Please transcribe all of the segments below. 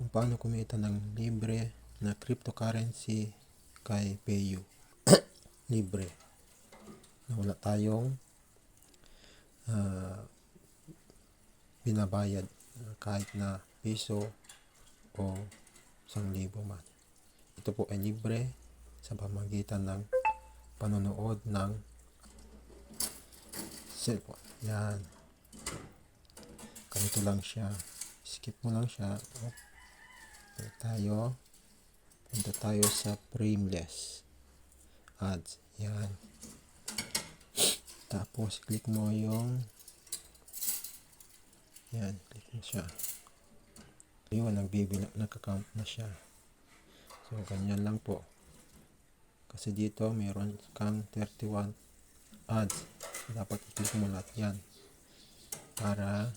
kung paano kumita ng libre na cryptocurrency kay PayU. Libre na wala tayong binabayad kahit na piso o 1,000 man. Ito po ay libre sa pamamagitan ng panonood ng cellphone. Yan. Ganito lang siya. Skip mo lang siya. Punta tayo sa frameless ads. Yan. Tapos click mo yung yan. Click mo siya. Yun, nag-count na siya. So, ganyan lang po. Kasi dito, mayroon kang 31 ads. Dapat i-click mo lahat yan para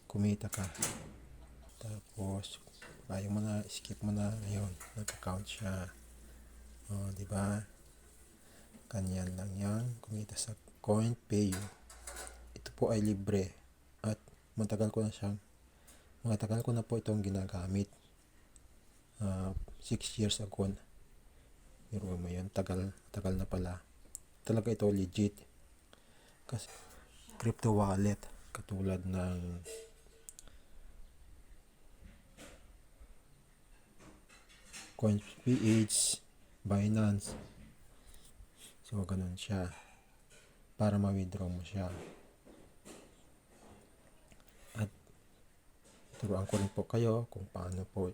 kumita ka. Tapos, kaya mo na, skip mo na. Ayun, nag-count siya. O, diba? Ganyan lang yan. Kumita sa CoinPay. Ito po ay libre. At matagal ko na po itong ginagamit. 6 years ago. Pero may tagal na pala. Talaga ito legit. Kasi crypto wallet katulad ng CoinPH, Binance. So ganun siya. Para ma-withdraw mo siya. At turuan ko rin po kayo kung paano po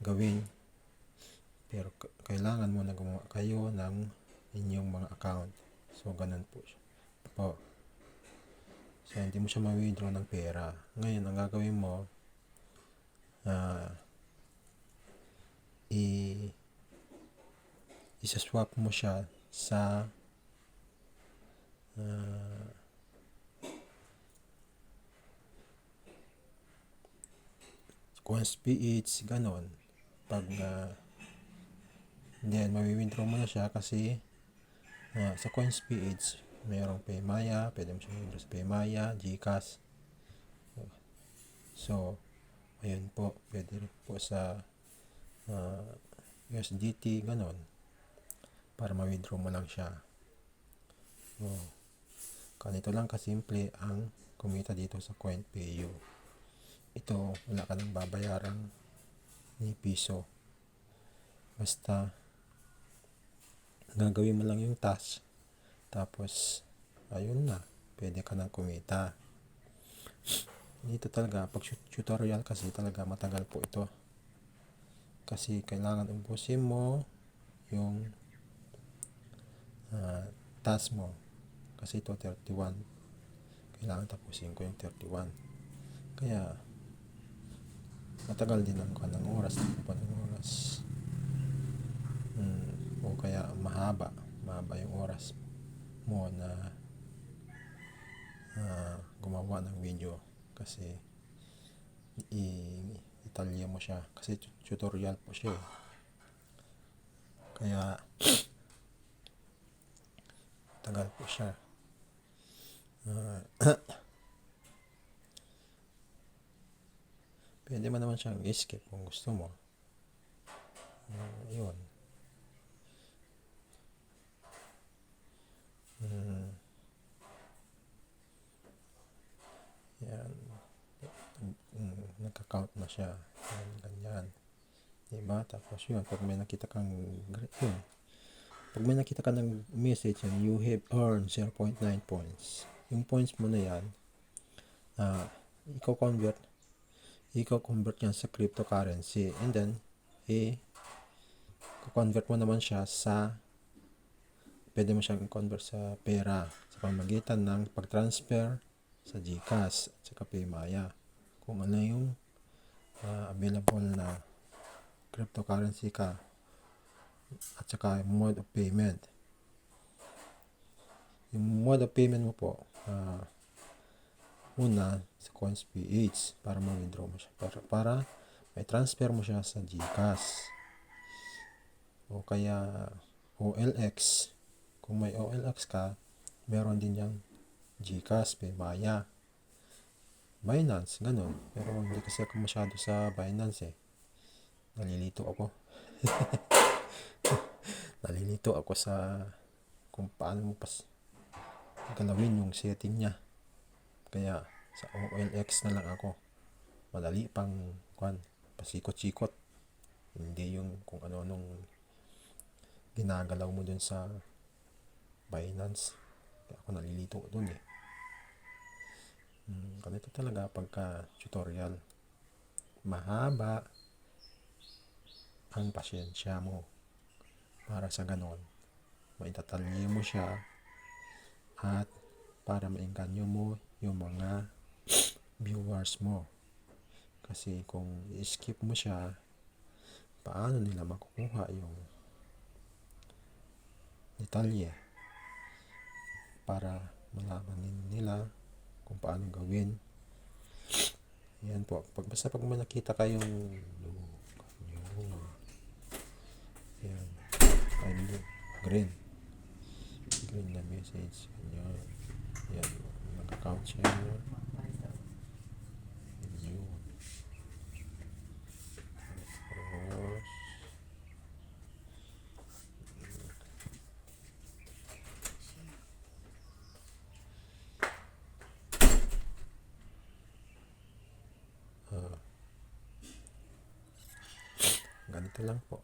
gawin. Pero kailangan mo na gumawa kayo ng inyong mga account. So ganun po siya. So hindi mo siya ma-withdraw ng pera. Ngayon ang gagawin mo, isa-swap mo siya sa CoinPH, ganon. Pag then mawi-withdraw mo na siya kasi sa CoinPH mayroong Paymaya, pwede mo siya withdraw sa Paymaya, GCash. So ayun po, pwede rin po sa USDT, ganon, para ma-withdraw mo lang siya. So, ganito lang kasimple ang kumita dito sa CoinPay. Ito, wala ka nang babayarang ni piso. Basta gagawin mo lang yung task. Tapos, ayun na, pwede ka nang kumita. Dito talaga, pag tutorial kasi talaga matagal po ito. Kasi kailangan ubusin mo yung task mo. Kasi ito 31. Kailangan tapusin ko yung 31. Kaya matagal din ang kanang oras. O kaya mahaba yung oras mo na gumawa ng video. Kasi italya mo siya. Kasi tutorial po siya. Kaya tagal po siya. Pwede mo naman siyang escape kung gusto mo. Yun. Yan. Nagka-count na siya. Yan, ganyan. Diba? Tapos yun, pag may nakita kang ng message yan, you have earned 0.9 points. Yung points mo na yan, i-convert yan sa cryptocurrency. And then, i-convert mo naman siya pwede mo siyang convert sa pera sa pamamagitan ng pag-transfer sa GCash at saka Paymaya. Kung ano yung available na cryptocurrency ka at saka mode of payment. Yung mode of payment mo po, una sa CoinPH para ma-withdraw mo siya. Para may transfer mo siya sa GCash. O kaya OLX. Kung may OLX ka, meron din yung GCash, Paymaya. Binance, ganun. Pero hindi kasi ako masyado sa Binance eh. Nalilito ako. Nalilito ako sa kung paano mo galawin yung setting niya. Kaya sa OLX na lang ako. Madali pang pasikot-sikot. Hindi yung kung ano-anong ginagalaw mo dun sa Binance. Kaya ako nalilito dun eh. Ganito talaga pagka tutorial. Mahaba ang pasyensya mo para sa ganon. Maitatalye mo siya at para maengganyo mo yung mga viewers mo. Kasi kung i-skip mo siya, paano nila makukuha yung detalye para malaman nila kung paano gawin. Yan po. Basta pag may nakita kayong yan, green na message. Yan. Nag-account siya. Yun. Tapos, ganito lang po.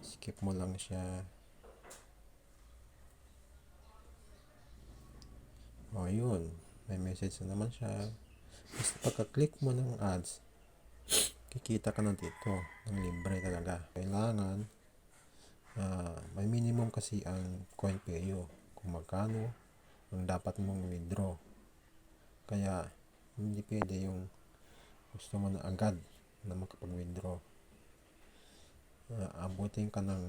Skip mo lang siya. O yun, may message na naman siya. Basta pagka-click mo ng ads, kikita ka na dito ng libre talaga. Kailangan may minimum kasi ang CoinPayo kung magkano ang dapat mong withdraw. Kaya hindi pwede yung gusto mo na agad na makapag-withdraw. Abutin ka ng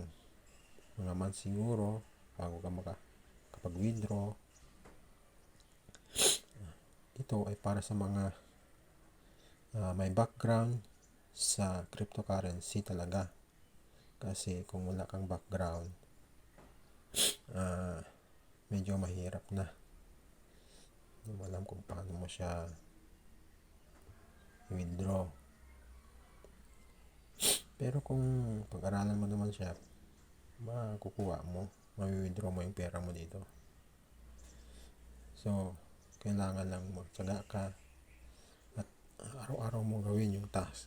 mga months siguro bago ka makapag-withdraw. Ito ay para sa mga may background sa cryptocurrency talaga. Kasi kung wala kang background, medyo mahirap na. Hindi mo alam kung paano mo siya withdraw. Pero kung pag-aralan mo naman siya, makukuha mo, ma-withdraw mo yung pera mo dito. So, kailangan lang magtsaga ka at araw-araw mo gawin yung task.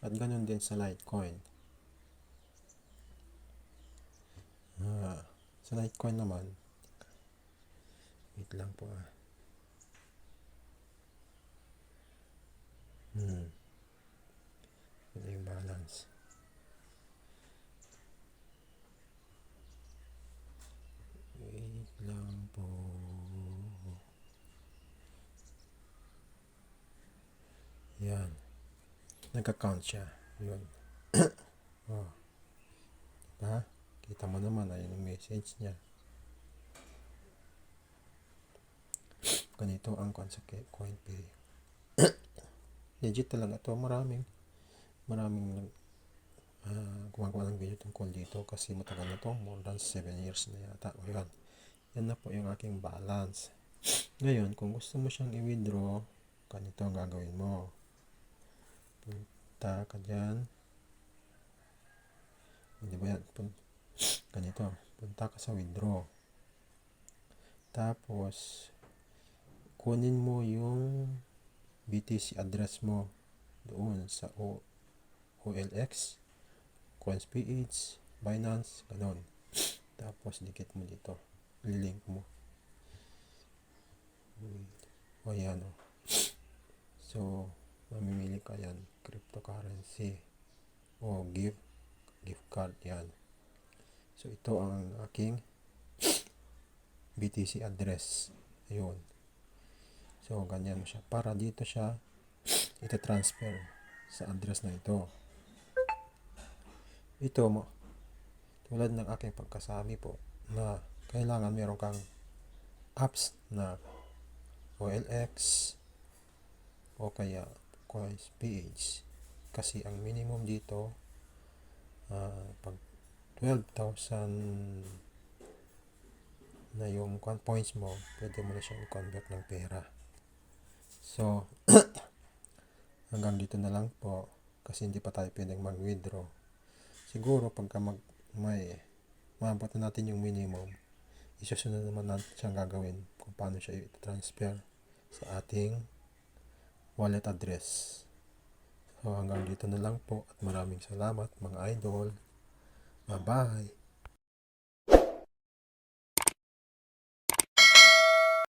At ganun din sa Litecoin. Sa Litecoin naman, wait lang po ito yung balance. Wait lang po. Yan. Nag-account siya. Yun. Diba? Kita mo naman, ayun yung message niya. Ganito ang concept CoinPay. Legit talaga to. Maraming gumagawa ng video tungkol dito kasi matagal na to. More than 7 years na yata. O yan. Yan na po yung aking balance. Ngayon, kung gusto mo siyang i-withdraw, ganito ang gagawin mo. Punta ka dyan. Hindi ba yan? Ganito. Punta ka sa withdraw. Tapos, kunin mo yung BTC address mo doon sa OLX, CoinPH, Binance, ganon. Tapos, dikit mo dito. Lilink mo. O yan o. So, mamimili ka yan. Cryptocurrency. O gift card yan. So, ito ang aking BTC address. Ayun. So, ganyan mo siya. Para dito siya ita-transfer sa address na ito. Ito mo. Tulad ng aking pagkasabi po na kailangan meron kang apps na OLX o kaya CoinPH. Kasi ang minimum dito pag 12,000 na yung points mo, pwede mo na siyang i-convert ng pera. So, hanggang dito na lang po kasi hindi pa tayo pwedeng mag-withdraw. Siguro pagka maabot na natin yung minimum, isusunod naman natin siyang gagawin kung paano siya i-transfer sa ating wallet address. So hanggang dito na lang po at maraming salamat mga idol. Bye-bye!